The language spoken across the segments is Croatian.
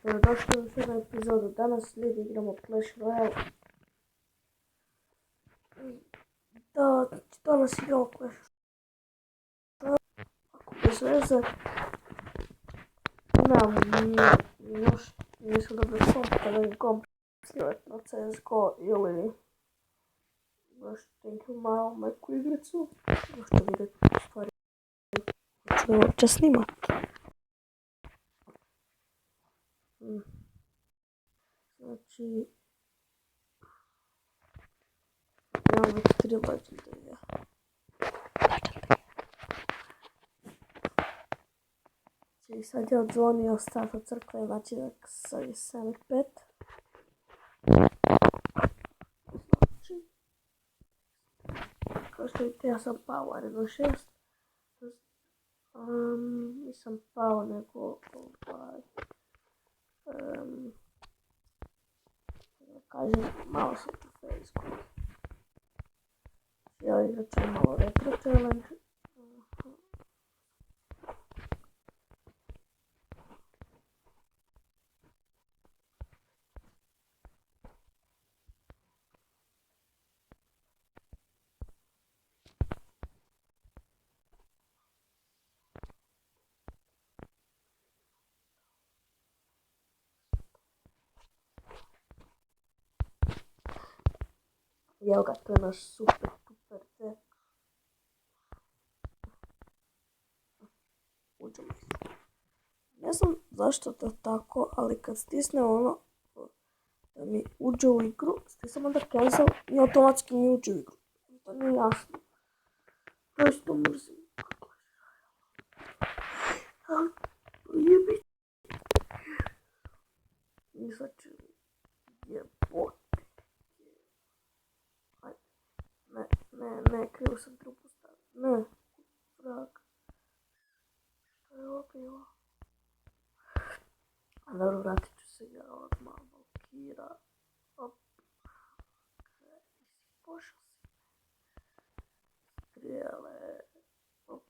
Dobrodošli u jednu epizodu. Danas ljudi igramo Clash Royale. Danas igramo Clash Royale. Ako bez veze, još nisam dobro komp, kada mi komp slivet na CSGO ili još neku malo neku igricu. Možete vidjeti stvari ću uopće snimat. Znači, imam već 3 legendarija. Znači, sad je odzvonio sat od crkve, znači da sad je 7:05. Znači, kao što vidite, ja sam pao arenu 6. Nisam pao, nego kažem, malo sam u Facebooku. Ja igrat ću malo retro challenge. I evo ga, to je naš super deck. Uđemo. Ne znam zašto to tako, ali kad stisne ono da mi uđe u igru, stisnem onda cancel i automatski mi uđe u igru. To nije jasno. Prosto mrzim. Ali to je biti. I sad ću jebote. Ne, krivo sam trupu stavio. Ne, vrag. Što je ovo bilo? A dobro, vratit ću se ja odmah, Valkira. Op. Pošao si. Strijele. Op.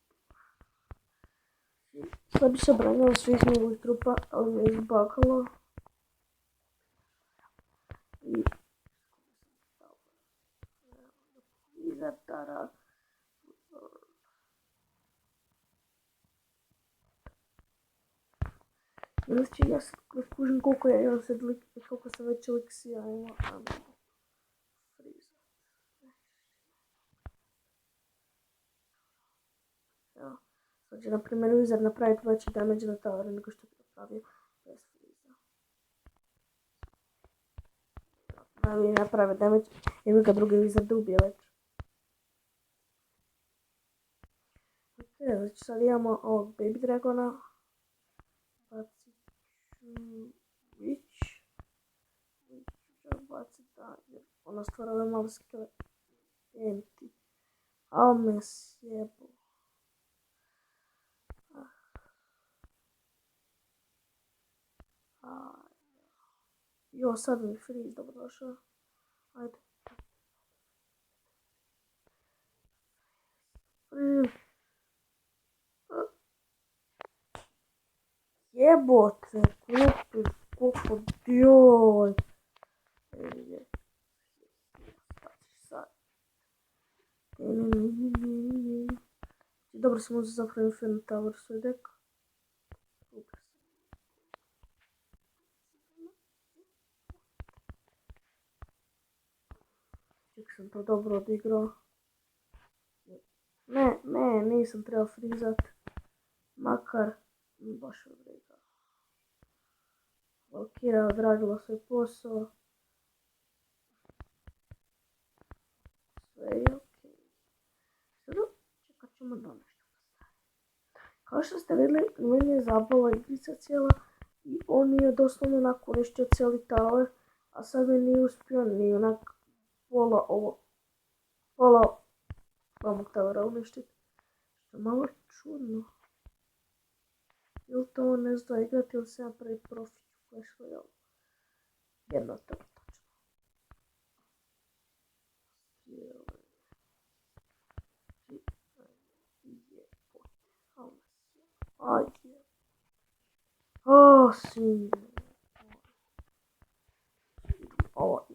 Sad bi se branjalo svih njegovih trupa, ali me izbakalo. I Zatara. Znači, ja sad kužim koliko ja imam sad koliko sam već eliksija ima. Evo, sad će na primjer Wizard napraviti veći damage na tower nego što bi napravio bez friza. Ali naprave damage jer ga drugi Wizard ubije već. Znači sad imamo ovog Baby Dragona. Bacit ću Witch. Bacit da, jer ona stvara ove malo skele. Empty. A me sjebu. Jo, sad mi freeze dobrodošao. Ajde. Jebote, klupi, koliko joj. Dobro sam uzeo zapravo Infinite Tower svoj deck. Ček sam to dobro odigrao. Ne, nisam trebao frizat. Makar, baš me briga. Valkira je odradila svoj posao. Sve je okej. Sada čekat ćemo do nešto. Kao što ste vidjeli, meni je zabala igrica cijela i on je doslovno onako uništio cijeli tower, a sad mi nije uspio ni onak pola ovog towera uništiti. Što je malo čudno. Ili to on ne zna igrati ili se napravi profit u Clash Royale. Jedno to je točno. Osim ovo,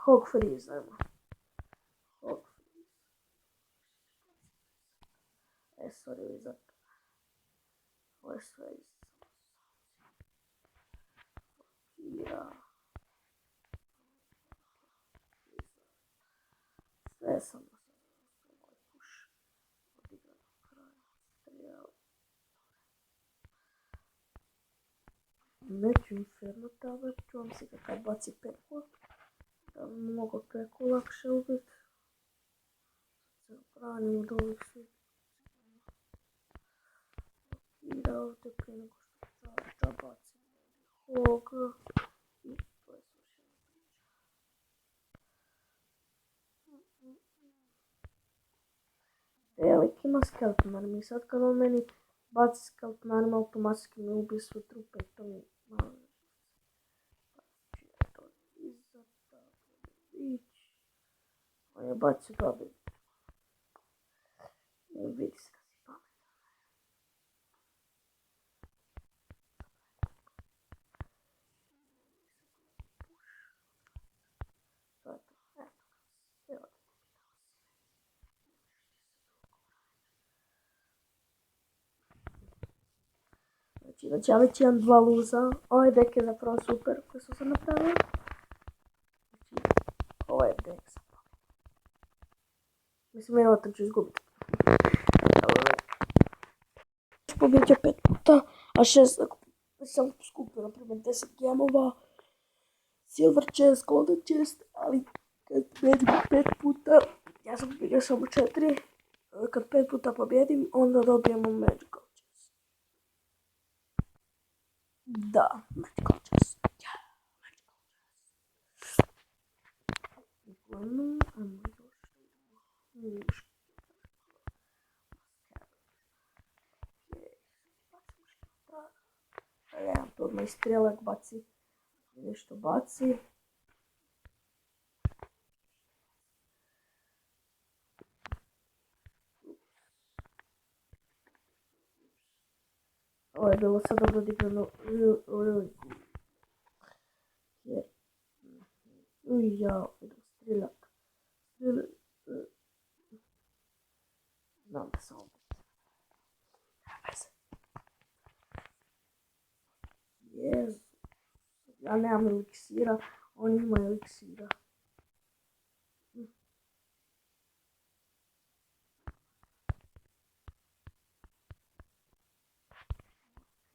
Hog Freeze, ajmo. Hog Freeze. Sorry, zato. Ovo je sve ja. Sve sam kuš. Odigrano kraja. Neću Inferno Tower, čuvam si kakav baci peku. Da bi mogo peku lakše ubit. Se branim od ovih svih. Blokira ovdje prije nego što čača bacim. Hog. I to je slušena priča. Velik ima Skeleton Army. Sad kad on meni baci Skeleton Army, automatski mi ubije sve trupe i to mi malo ne. On je bacio babi. Vidi se da si pametan. To je to. Evo. Znači ja već imam 2 luza. Ovaj deck je zapravo super koji sam sad napravio. Znači, ovaj deck sam pametan. Mislim, vjerojatno ću izgubiti. Pobjeđa 5 puta, a 6 ako sam skupio, na primjer 10 gemova, silver chest, golden chest, ali kad pobjedim 5 puta, ja sam pobjedio samo 4, kad 5 puta pobjedim, onda dobijemo magical chest. Da, magical chest. Uglavnom, ajmo još. Ja to odmah istrelak baci, nešto baci. Ovo je bilo sad dobro odigrano, really good. Jer, jao, idem streljak. Znam da sam ovo. Jezu. Ja nemam eliksira, oni imaju eliksira.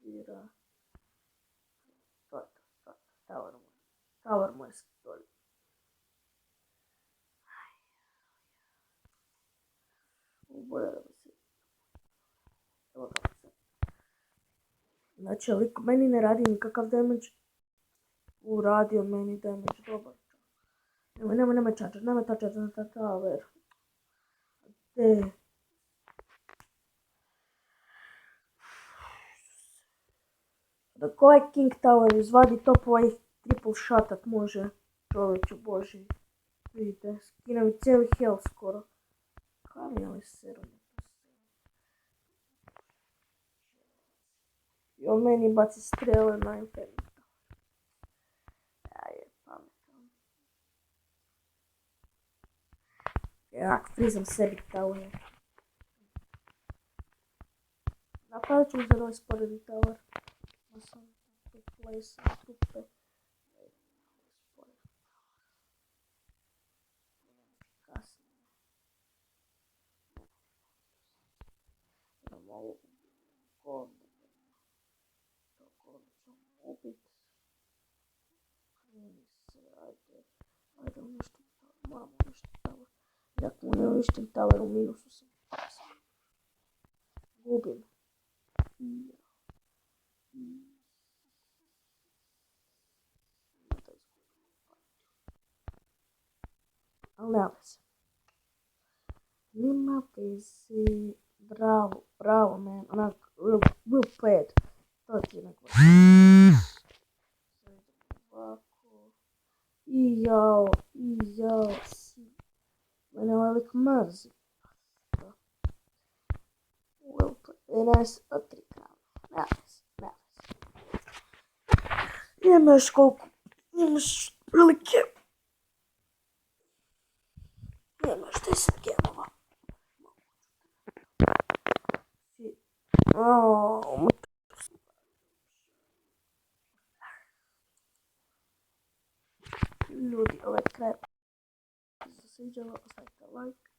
Eliksira. To je to. Tower moj stolje. Bolje da bi se... Evo ga se. Znači, lik meni ne radi nikakav damage. Uradio meni damage, dobar. Nemoj čačat, nemoj čačat na tower. Dok ovaj King Tower izvadi top, ovaj triple shotat može. Čovječe boži. Vidite, skina mi cijeli health skoro. Kaj mi je ovaj serum? I on meni baci strele na Inferno. Ja je pametan. Jak frizam sebi tower. Napravit ću za ovaj sporedni tower. Sam place trupe. Kasnije. Idemo ovu gordu. To gordu ćemo ubit. Ajde uništim tower. Moramo uništim tower. I ako mu ne uništim tower, u minusu sam. Gubim. Ali nema veze. Nema veze. Bravo man. Onak, real played. To ti je neko. Ovako. I jao. Mene ovaj lik mrzi. Well played. 11 od 3 krava. Nema veze. Nemaš koliko, nemaš prilike, nemaš 10 gemova. Ljudi, ovaj kraj se sviđalo, ostavite like.